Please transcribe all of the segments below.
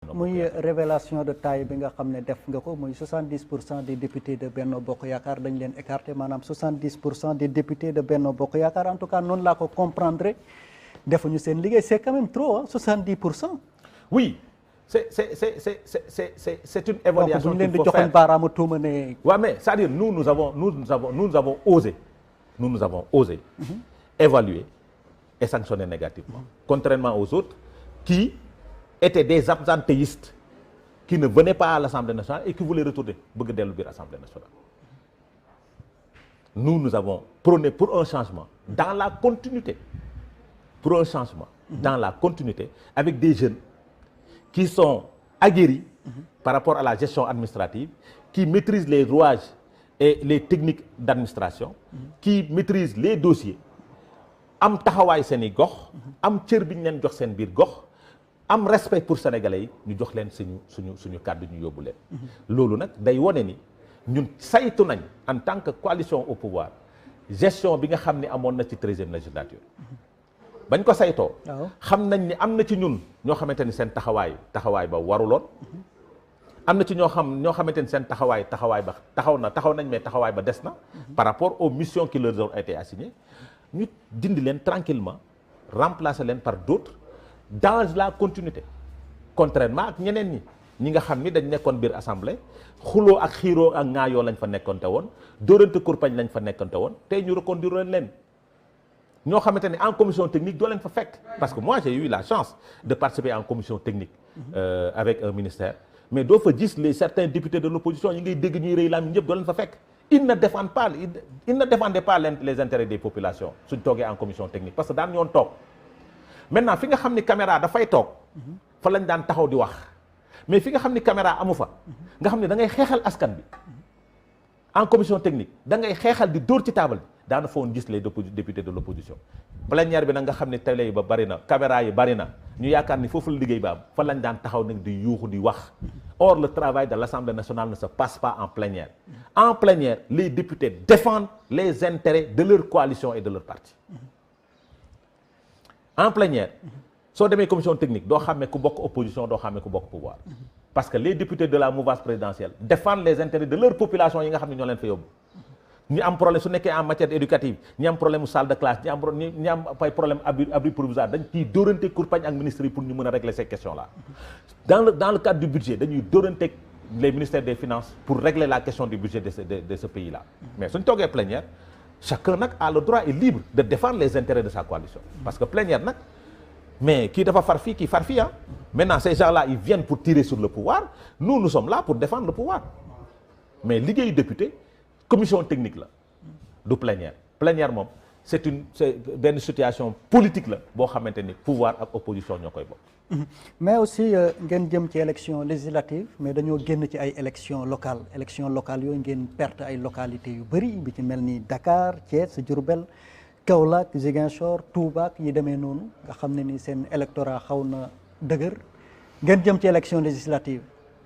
Benno Bokk muy Yaakaar. révélation de taille bi nga xam ne def nga ko muy 70% des députés de Benno Bokk Yaakaar dañ leen écarté maanaam 70% des députés de Benno Bokk Yaakaar en tout cas noonu laa ko comprendre defuñu seen liggéey c'est quand même trop 70%. Oui, c'est une évaluation donc bu ñu leen qu'il di faut joxoon faire. baaraamu tuuma ne. Ouais, mais c'est-à-dire nous avons osé évaluer et sanctionner négativement, contrairement aux autres qui étaient des absentéistes qui ne venaient pas à l'Assemblée nationale et qui voulaient retourner bëgg dellu biir Assemblée nationale. Nous avons prôné pour un changement dans la continuité, avec des jeunes qui sont aguerris par rapport à la gestion administrative, qui maîtrisent les rouages et les techniques d'administration, qui maîtrisent les dossiers, am taxawaay seen i gox, am cër bi ñu leen jox seen biir gox, am respect pour sénégalais yi ñu jox leen suñu kàddu ñu yóbbu leen. loolu nag day wone ni ñun saytu nañ en tant que coalition au pouvoir gestion bi nga xam ni amoon na ci 13e législature. bañ ko saytoo. xam nañ ni am na ci ñun ñoo xamante ni seen taxawaay ba waruloon. am na ci ñoo xamante ni seen taxawaay ba taxaw nañ mais taxawaay ba des na. par rapport aux missions qui leur ont été assignées. ñu dindi leen tranquillement remplacer leen par d'autres dans la continuité contrairement ak ñeneen ñi nga xam ni dañ nekkoon biir assemblée xuloo ak xiiroo ak ŋaayoo lañ fa nekkonte woon dóorante kurpañ lañ fa nekkonte woon tey ñu reconduire leen ñoo xamante ne en commission technique doo leen fa fekk parce que moi j'ai eu la chance de participer en commission technique avec un ministère mais doo fa gis certains députés de l'opposition yi ngay dégg ñuy rëy laam ñëpp doo leen fa fekk. Ils ne défendaient pas les intérêts des populations suñ toogee en commission technique parce que daan ñoon toog maintenant fi nga xam ni caméra dafay toog fa lañ daan taxaw di wax mais fi nga xam ni caméra amu fa nga xam ne da ngay xeexal askan bi en commission technique da ngay xeexal di dóor ci table bi daana fa woon gis les députés de l'opposition plénière bi nag nga xam ne télé yi ba bari na caméra yi bari na ñu yaakaar ni foofu la liggéey ba am fa lañ daan taxaw nag di yuuxu di wax. Or, le travail de l'Assemblée nationale ne se passe pas en plénière. En plénière, les députés défendent les intérêts de leur coalition et de leur parti. En plénière, soo demee commission technique doo xamee ku bokk opposition doo xamee ku bokk pouvoir. Parce que les députés de la mouvance présidentielle défendent les intérêts de leur population yi nga xam ne ñoo leen fa yóbbu. ñi am problème su nekkee en matière éducative ñi am problème salle de classe ñi am ay problème abri provisoire dañ ciy dóorante kurpañ ak ministres yi pour ñu mën a régler ces questions là. Dans le cadre du budget dañuy dóorante les ministères des finances pour régler la question du budget de ce pays là. mais suñ toogee plénière chacun nag a le droit et libre de défendre les intérêts de sa coalition. parce que plénière nag mais kii dafa far fii kii far fii maintenant ces gens là ils viennent pour tirer sur le pouvoir nous sommes là pour défendre le pouvoir mais liggéeyu député. commission technique la du plénière moom c'est benn situation politique la boo xamante ni pouvoir ak opposition ñoo koy bokk. mais aussi ngeen jëm ci élection législative mais dañoo génn ci ay élection locale yooyu ngeen perte ay localités yu bëri bi ci mel ni Dakar Thiès Diourbel Kaolack Ziguinchor Touba yi demee noonu nga xam ne ni seen électorat xaw na dëgër ngeen jëm ci élection législative.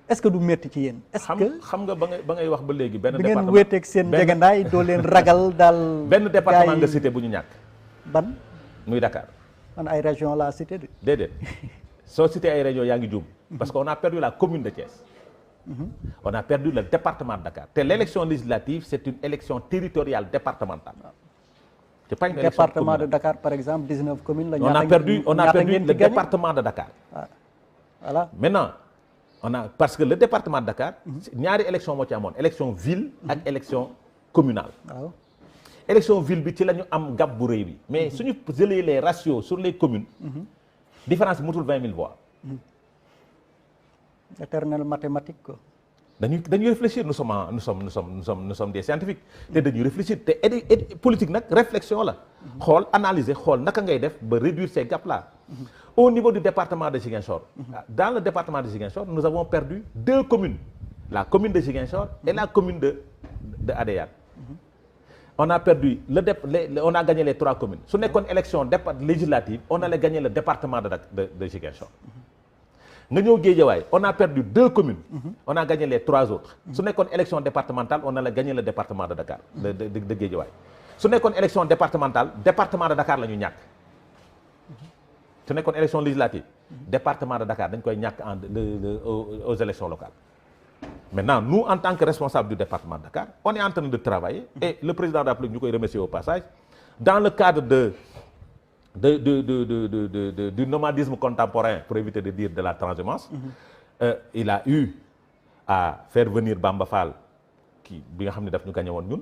est-ce que du métti ci yéen. est-ce que xam nga ba ngay wax ba léegi. benn département bi ngeen wéeteeg seen jegenaay doo leen ragal daal. benn département nga cité bu ñu ñàkk. ban. muy Dakar. man ay région laa cité de. déedéet soo cité ay région yaa ngi juum. parce que on a perdu la commune de Thiès. on a perdu le département de Dakar te l'élection législative c'est une élection territoriale départementale. c'est pas une élection département de Dakar par exemple 19 communes la. on a perdu le département de Dakar. voilà maintenant. parce que le département de Dakar ñaari élection moo ci amoon élection ville ak élection communale. waaw élection ville bi ci la ñu am gap bu rëy bi mais suñu jëlee les ratios sur les communes. différence bi mutul 20 000 voix. éternel mathématique quoi. dañuy réfléchir nous sommes des scientifiques te dañuy réfléchir te politique nag réflexion la. xool analyser xool naka ngay def ba réduire ces gaps là. Au niveau du département de Ziguinchor, dans le département de Ziguinchor, nous avons perdu 2 communes. La commune de Ziguinchor et la commune de Adéane. On a perdu, on a gagné les 3 communes. Si on a une élection législative, on allait gagner le département de Ziguinchor. On a perdu 2 communes. On a gagné les 3 autres. Si on a une élection départementale, on allait gagner le département de Dakar, de Guédiawaye. Si on a une élection départementale, département de Dakar, la ñu ñàkk. su nekkoon élection législative département de Dakar dañ koy ñàkk aux élections locales. Maintenant nous en tant que responsables du département de Dakar on est en train de travailler et le président de la République ñu koy remercier au passage dans le cadre du nomadisme contemporain, pour éviter de dire de la transhumance. Il a eu à faire venir Bamba Fall bi nga xam ne daf ñu gagné woon ñun.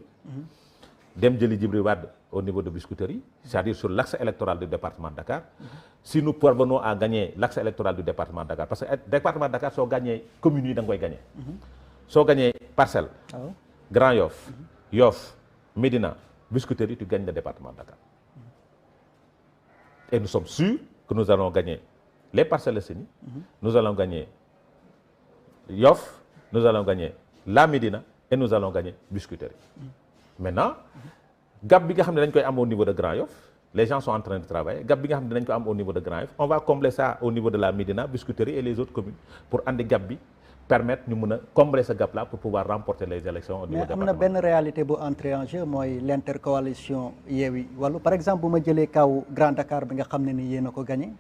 dem jëli Djibril Wade au niveau de Biscuiterie, c'est-à-dire sur l'axe électoral du département de Dakar. Si nous parvenons à gagner l'axe électoral du département de Dakar, parce que département de Dakar soo gagné communes yi da nga koy gagné. soo gagné Parcelles, Grand Yoff, Yoff, Médina, Biscuiterie, tu gagnes le département de Dakar. Et nous sommes sûrs que nous allons gagner les Parcelles Assainies, nous allons gagner Yoff, nous allons gagner la Médina et nous allons gagner Biscuiterie. Maintenant gap bi nga xam ne dañ koy am au niveau de Grand Yoff, les gens sont en train de travailler. Gap bi nga xam ne dañ ko am au niveau de Grand Yoff, on va combler ça au niveau de la Médina, Biscuiterie et les autres communes pour andi gap bi permettre ñu mën a combler ce gap là pour pouvoir remporter les élections au niveau départemental. Mais am na benn réalité bu entré en jeu mooy l'intercoalition Yewwi Wallu. Par exemple bu ma jëlee kaw Grand Dakar bi nga xam ne ni yéen a ko gagné,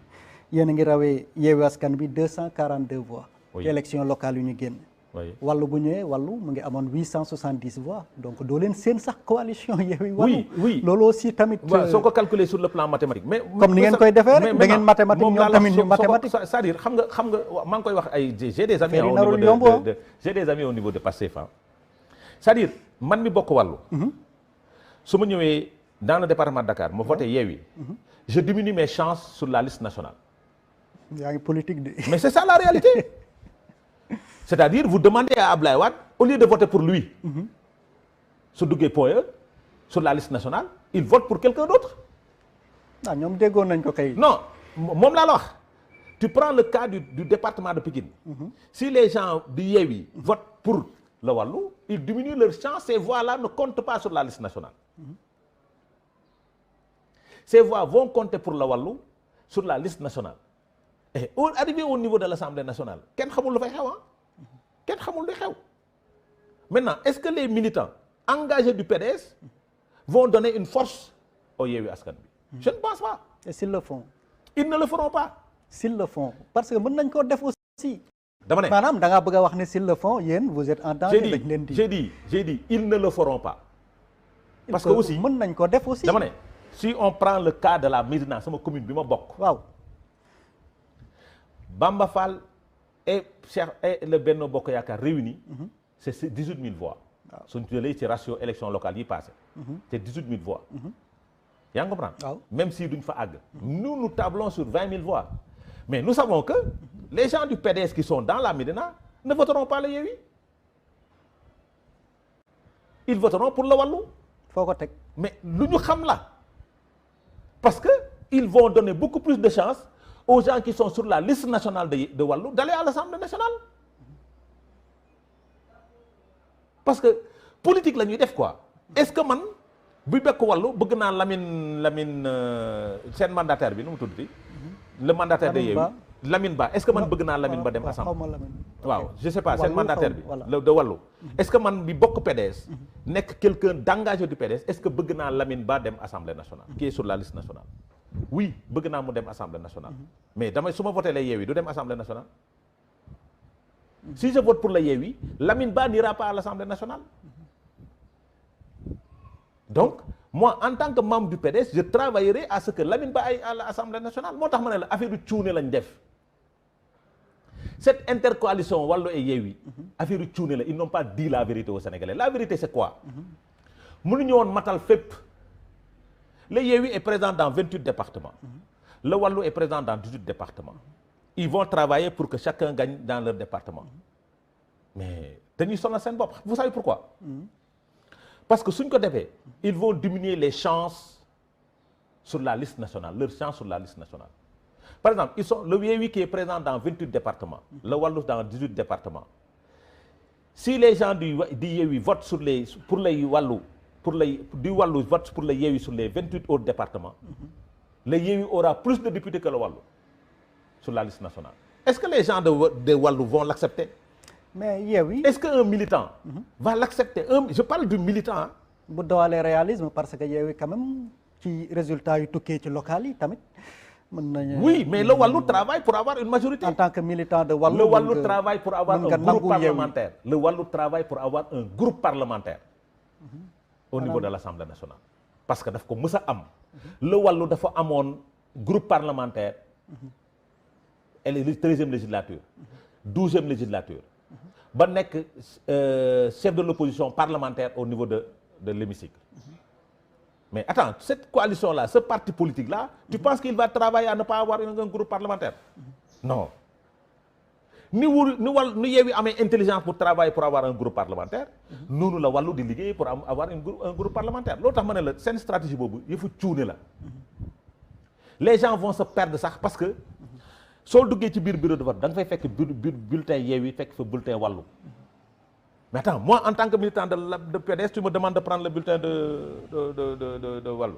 yéen a ngi rawee Yewwi Askan bi 242 voix. Oui. ci élection locale yu ñu génn. Oui. Wallu bu ñëwee Wallu mu ngi amoon 870 voix donc doo leen seen sax coalition Yewwi Wallu. Oui, oui. loolu aussi tamit. waaw soo ko calculer sur le plan mathématique. mais comme ni ngeen koy defee rek da ngeen mathématique ñoom tamit ñu mathématique. c'est-à-dire xam nga maa ngi koy wax ay j'ai des amis au narul niveau yomb, de j'ai des amis au niveau de Pastef. C'est-à-dire man mi bokk Wallu. su ma ñëwee dans le département de Dakar ma voté Yewwi. je diminue mes chances sur la liste nationale. yaa ngi politique de. Mais c'est ça la réalité. C'est-à-dire vous demandez à Ablaye Wade au lieu de voter pour lui. su duggee point E sur la liste nationale il vote pour quelqu'un d'autre. ah ñoom déggoon nañ ko kay. Non moom laa la wax tu prends le cas du département de Pikine. Si les gens du Yewwi votent pour le Wallu ils diminuent leur chance, ces voix-là ne comptent pas sur la liste nationale. Ces voix vont compter pour le Wallu sur la liste nationale. Et arrivé au niveau de l'Assemblée nationale kenn xamul lu fay xew kenn xamul lu xew. Maintenant est-ce que les militants engagés du PDS vont donner une force au Yewwi Askan Wi? Je ne pense pas. Et s'ils le font. Ils ne le feront pas. S'ils le font parce que mën nañ koo def aussi. dama ne maanaam da ngaa bëgg a wax ne s'ils le font yéen vous êtes en danger. dañ leen di j'ai dit ils ne le feront pas. Parce que aussi mën nañ ko def aussi. dama ne si on prend le cas de la Médina sama commune bi ma bokk. waaw. Bamba Fall et Cheikh et le Benno Bokk Yaakaar réunis. c'est 18 000 voix. waaw suñ jëlee ci ratio élection locale yi passé. c'est 18 000 voix. yaa ngi comprendre. waaw même si duñ fa àgg. nous tablons sur 20 000 voix. mais nous savons que les gens du PDS qui sont dans la Médina ne voteront pas le Yewwi. Ils voteront pour le Wallu. foo ko teg. Mais lu ñu xam la parce que ils vont donner beaucoup plus de chance aux gens qui sont sur la liste nationale de Wallu d'aller à l'Assemblée nationale. Parce que politique la ñuy def quoi. Est-ce que man bu bekk Wallu bëgg naa Lamine seen mandataire bi nu mu tuddati. Le mandataire de Yewwi Lamine Ba est-ce que man bëgg naa Lamine Ba dem Assemblée. waaw je sais pas seen mandataire bi de Wallu. est-ce que man bi bokk PDS. nekk quelqu'un d'engagé du PDS est-ce que bëgg naa Lamine Ba dem Assemblée nationale. qui est sur la liste nationale. oui bëgg naa mu dem Assemblée nationale. mais damay su ma voté les Yewwi du dem Assemblée nationale. si je vote pour le Yewwi Lamine Ba n'ira pas à l'Assemblée nationale. Donc moi en tant que membre du PDS je travaillerai à ce que Lamine Ba aille à l'Assemblée nationale. moo tax ma ne la affaire du cuune lañ def. Cette intercoalition Wallu et Yewwi affaire yu cuune la ils n'ont pas dit la vérité aux Sénégalais. La vérité c'est quoi? mënuñu woon matal fépp. Le Yewwi est présent dans 28 départements. Le Wallu est présent dans 18 départements. Ils vont travailler pour que chacun gagne dans leur département. Mais dañuy sonal seen bopp. Vous savez pourquoi? Parce que suñ ko defee ils vont diminuer les chances sur la liste nationale, leurs chances sur la liste nationale. Par exemple, le Yewwi qui est présent dans 28 départements, le Wallu dans 18 départements. Si les gens du Yewwi votent pour les Wallu, du Wallu vote pour le Yewwi sur les 28 autres départements, le Yewwi aura plus de députés que le Wallu sur la liste nationale. Est-ce que les gens de Wallu vont l'accepter? Mais Yewwi. Est-ce qu'un militant va l'accepter? Je parle du militant. bu dowalee réalisme parce que Yewwi quand même ci résultat yu tukkee ci local yi tamit Oui, mais le Wallu travaille pour avoir une majorité. En tant que militant de Wallu, le Wallu travaille pour avoir un groupe parlementaire. Le Wallu travaille pour avoir un groupe parlementaire au niveau de l'Assemblée nationale. Parce que daf ko mës a am. Le Wallu dafa amoon groupe parlementaire. Elle est 13e législature, 12e législature. ba nekk chef de l'opposition parlementaire au niveau de l'hémicycle. Mais attends, cette coalition-là, ce parti politique-là, tu penses qu'il va travailler à ne pas avoir un groupe parlementaire? Non. Ni Yewwi amee intelligence pour travailler pour avoir un groupe parlementaire, noonu la Wallu di liggéey pour avoir un groupe parlementaire. Loolu tax ma ne la seen stratégie boobu yëfu cuune la. Les gens vont se perdre sax parce que soo duggee ci biir bureau de vote da nga fay fekk bulletin Yewwi fekk fa bulletin Wallu. Mais attends, moi en tant que militant de PDS, tu me demandes de prendre le bulletin de Wallu,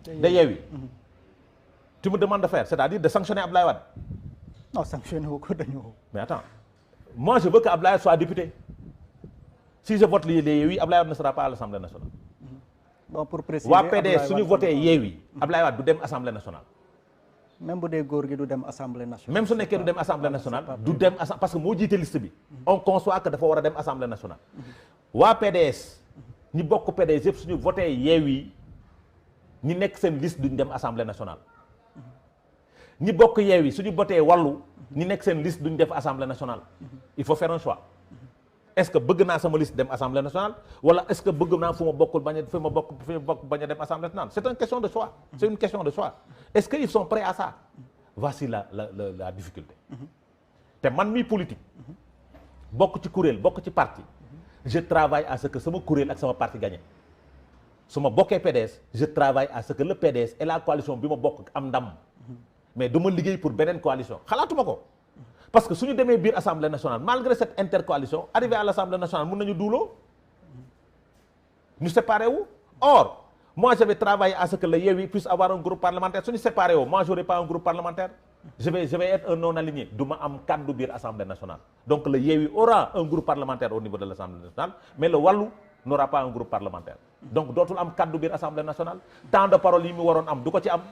de Yewwi. Tu me demandes de faire, c'est-à-dire de sanctionner Abdoulaye Wade. Non, sanctionner wu ko dañu. Mais attends, moi je veux que Abdoulaye soit député. Si je vote les Yewwi, Abdoulaye Wade ne sera pas à l'Assemblée nationale. Bon, pour préciser, waa PDS suñu voté Yewwi, Abdoulaye Wade du dem Assemblée nationale. Même bu dee góor gi du dem Assemblée nationale. Même su nekkee du dem Assemblée nationale du dem parce que moo jiite liste bi. On conçoit que dafa war a dem Assemblée nationale. waa PDS ñi bokk PDS yëpp suñu voté Yewwi ñi nekk seen liste duñ dem Assemblée nationale. ñi bokk Yewwi suñu voté Wallu ñi nekk seen liste duñ def Assemblée nationale. Il faut faire un choix. Est-ce que bëgg naa sama liste dem Assemblée nationale wala est-ce que bëgg naa fu ma bokk bañ a dem Assemblée nationale? C'est une question de choix. C'est une question de choix. Est-ce qu'ils sont prêts à ça? Voici la difficulté. te man mi politique bokk ci kuréel bokk ci parti je travaille à ce que sama kuréel ak sama parti gagne. su ma bokkee PDS je travaille à ce que le PDS et la coalition bi ma bokk am ndam mais du ma liggéey pour beneen coalition xalaatuma ko. Parce que si nous demee biir Assemblée nationale, malgré cette intercoalition, arrivé à l'Assemblée nationale, nous nous nous séparer où? Or, moi je vais travailler à ce que le Yewwi puisse avoir un groupe parlementaire. Si nous séparer où? Moi je n'aurai pas un groupe parlementaire. Je vais être un non-aligné. Je vais avoir biir Assemblée nationale. Donc le Yewwi aura un groupe parlementaire au niveau de l'Assemblée nationale, mais le Wallu n'aura pas un groupe parlementaire. Donc dootul am kaddu biir Assemblée nationale. Tant de paroles yi mu waroon am du ko ci am.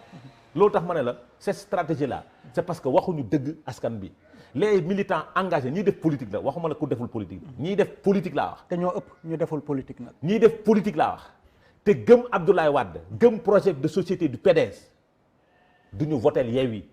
Loolu tax ma ne la cette stratégie là c'est parce que waxuñu dëgg askan bi. Les militants engagés ñiy def politique la waxuma la ku deful politique ñiy def politique laa wax. te ñoo ëpp ñu deful politique nag. ñiy def politique laa wax te gëm Abdoulaye Wade gëm projet de société du PDS du ñu votel Yewwi